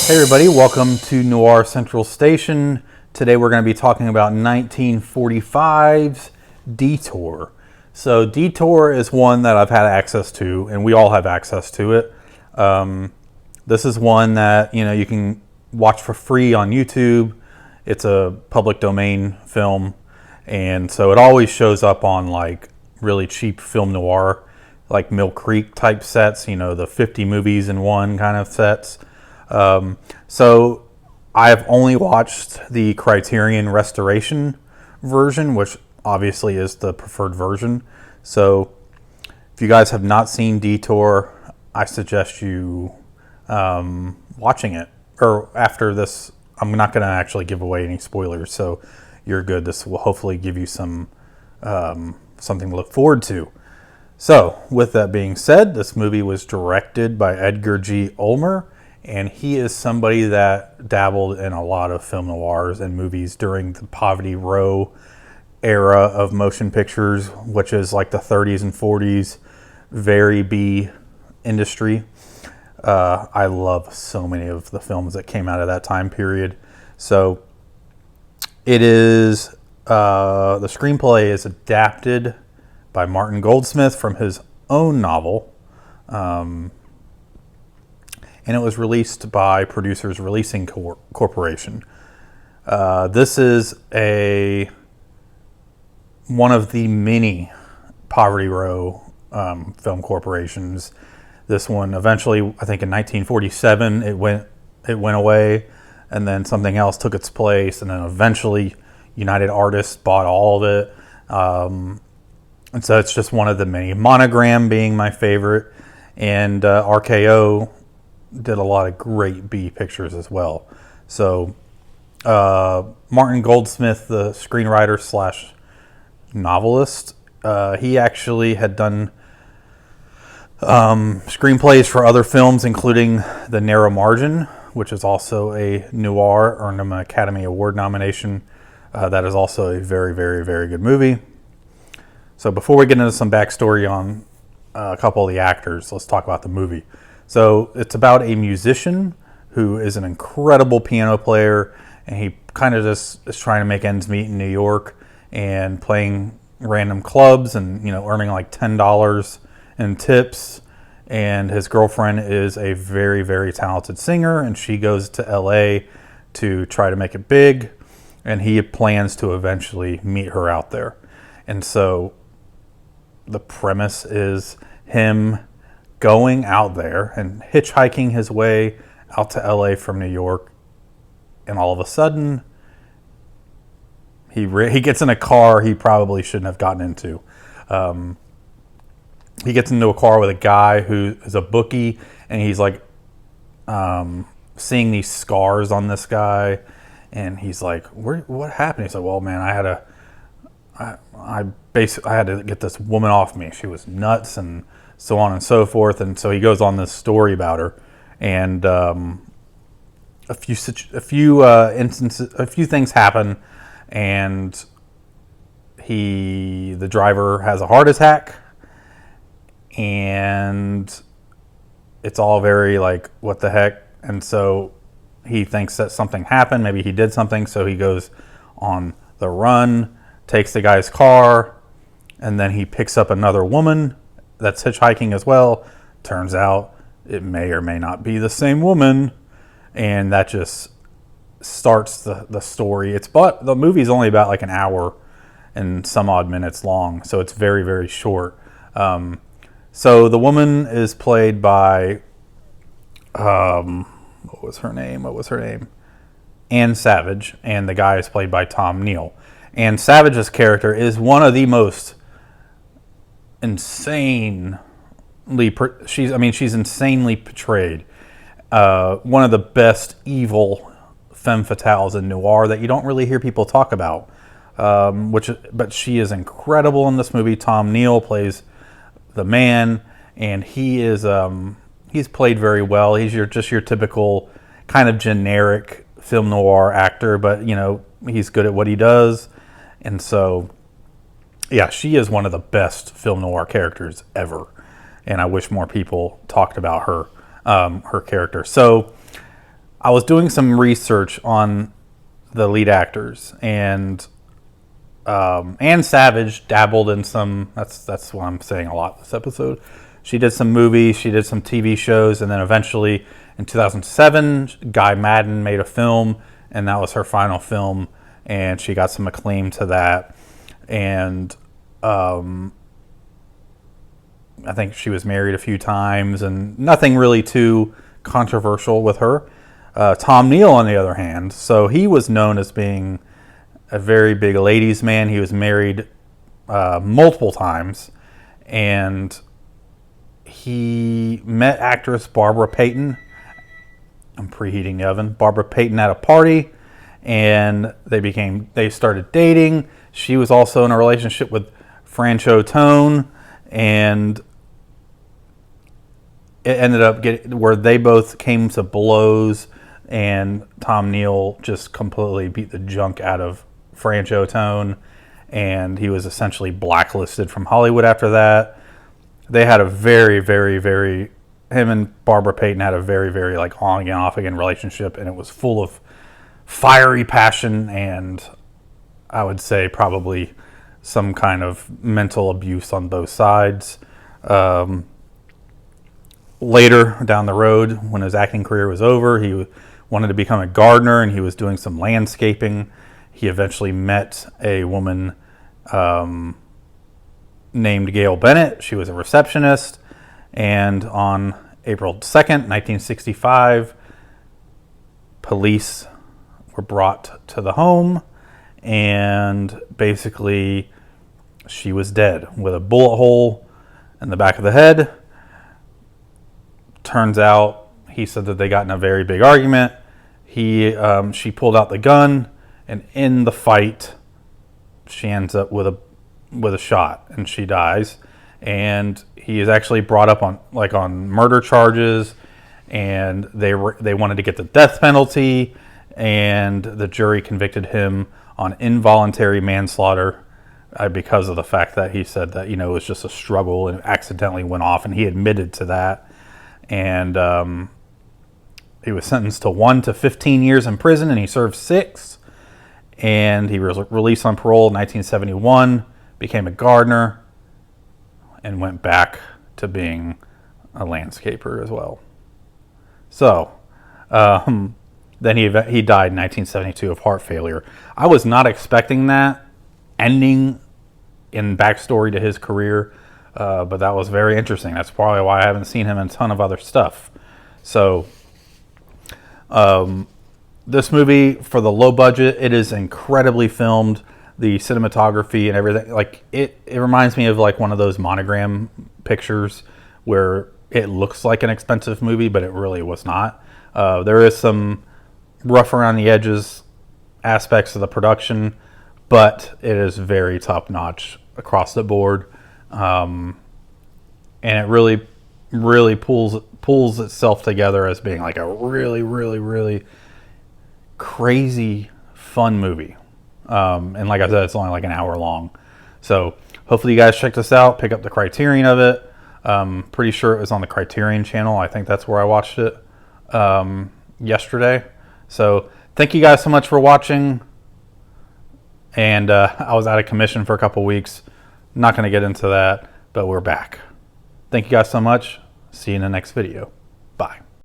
Hey everybody, welcome to Noir Central Station. Today we're going to be talking about 1945's Detour. So Detour is one that I've had access to, and we all have access to it. This is one that you can watch for free on YouTube. It's a public domain film, and so it always shows up on like really cheap film noir, like Mill Creek type sets. The 50 movies in one kind of sets. So I've only watched the Criterion Restoration version, which obviously is the preferred version. So if you guys have not seen Detour, I suggest you watching it. Or after this, I'm not going to actually give away any spoilers, so you're good. This will hopefully give you some something to look forward to. So with that being said, this movie was directed by Edgar G. Ulmer. And he is somebody that dabbled in a lot of film noirs and movies during the Poverty Row era of motion pictures, which is like the 30s and 40s, very B industry. I love so many of the films that came out of that time period. So it is, the screenplay is adapted by Martin Goldsmith from his own novel. And it was released by Producers Releasing Corporation. This is one of the many Poverty Row film corporations. This one eventually, I think in 1947, it went away, and then something else took its place, and then eventually United Artists bought all of it. And so it's just one of the many. Monogram being my favorite, and RKO did a lot of great B pictures as well. So Martin Goldsmith, the screenwriter / novelist, he actually had done screenplays for other films, including The Narrow Margin, which is also a noir, earned him an Academy Award nomination. That is also a very, very, very good movie. So before we get into some backstory on a couple of the actors, let's talk about the movie. So it's about a musician who is an incredible piano player, and he kind of just is trying to make ends meet in New York and playing random clubs and earning like $10 in tips. And his girlfriend is a very, very talented singer, and she goes to LA to try to make it big, and he plans to eventually meet her out there. And so the premise is him going out there and hitchhiking his way out to LA from New York, and all of a sudden he gets in a car he probably shouldn't have gotten into. He gets into a car with a guy who is a bookie, and he's like seeing these scars on this guy, and he's like, what happened? He's like, well, man, I had to get this woman off me. She was nuts, and so on and so forth. And so he goes on this story about her, and a few things happen, and the driver has a heart attack, and it's all very like, what the heck? And so he thinks that something happened. Maybe he did something. So he goes on the run, takes the guy's car, and then he picks up another woman that's hitchhiking as well. Turns out it may or may not be the same woman, and that just starts the story. But the movie's only about like an hour and some odd minutes long, so it's very, very short. So the woman is played by what was her name? Ann Savage, and the guy is played by Tom Neal. Ann Savage's character is one of the most she's insanely portrayed. One of the best evil femme fatales in noir that you don't really hear people talk about. But she is incredible in this movie. Tom Neal plays the man, and he's played very well. He's your typical kind of generic film noir actor, but he's good at what he does. And so yeah, she is one of the best film noir characters ever, and I wish more people talked about her character. So I was doing some research on the lead actors, and Anne Savage dabbled in some. That's what I'm saying a lot this episode. She did some movies, she did some TV shows, and then eventually in 2007, Guy Madden made a film, and that was her final film, and she got some acclaim to that. And I think she was married a few times, and nothing really too controversial with her. Tom Neal, on the other hand, so he was known as being a very big ladies' man. He was married multiple times, and he met actress Barbara Payton. I'm preheating the oven. Barbara Payton at a party, and they started dating. She was also in a relationship with Franchot Tone, and it ended up where they both came to blows, and Tom Neal just completely beat the junk out of Franchot Tone, and he was essentially blacklisted from Hollywood after that. They had a very, very, very, him and Barbara Payton had a very, very like on again, off again relationship, and it was full of fiery passion, and I would say probably some kind of mental abuse on both sides. Later down the road, when his acting career was over, he wanted to become a gardener, and he was doing some landscaping. He eventually met a woman named Gail Bennett. She was a receptionist, and on April 2nd, 1965, police were brought to the home, and basically she was dead with a bullet hole in the back of the head. Turns out, he said that they got in a very big argument. She pulled out the gun, and in the fight, she ends up with a shot, and she dies. And he is actually brought up on murder charges, and they wanted to get the death penalty, and the jury convicted him on involuntary manslaughter because of the fact that he said that it was just a struggle and accidentally went off, and he admitted to that. And he was sentenced to 1 to 15 years in prison, and he served 6. And he was released on parole in 1971, became a gardener, and went back to being a landscaper as well. So, then he died in 1972 of heart failure. I was not expecting that ending in backstory to his career, but that was very interesting. That's probably why I haven't seen him in a ton of other stuff. So, this movie, for the low budget, it is incredibly filmed. The cinematography and everything, like it reminds me of like one of those Monogram pictures where it looks like an expensive movie, but it really was not. There is some rough around the edges aspects of the production, but it is very top notch across the board, and it really, really pulls itself together as being like a really, really, really crazy fun movie. And like I said, it's only like an hour long. So hopefully you guys check this out, pick up the Criterion of it. Pretty sure it was on the Criterion channel. I think that's where I watched it yesterday. So thank you guys so much for watching. And I was out of commission for a couple weeks. Not going to get into that, but we're back. Thank you guys so much. See you in the next video. Bye.